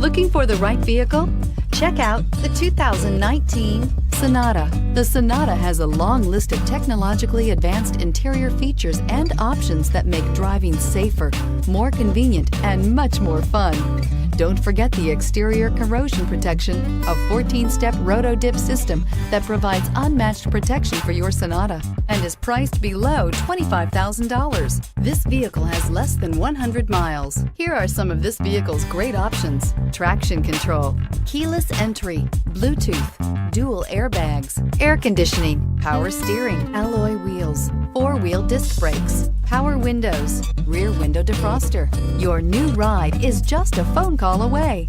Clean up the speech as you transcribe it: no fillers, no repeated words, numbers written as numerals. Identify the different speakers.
Speaker 1: Looking for the right vehicle? Check out the 2019 Sonata. The Sonata has a long list of technologically advanced interior features and options that make driving safer, more convenient, and much more fun. Don't forget the exterior corrosion protection, a 14-step roto-dip system that provides unmatched protection for your Sonata and is priced below $25,000. This vehicle has less than 100 miles. Here are some of this vehicle's great options: traction control, keyless entry, Bluetooth, dual airbags, air conditioning, power steering, alloy wheels, four-wheel disc brakes, power windows, rear window defroster. Your new ride is just a phone call away.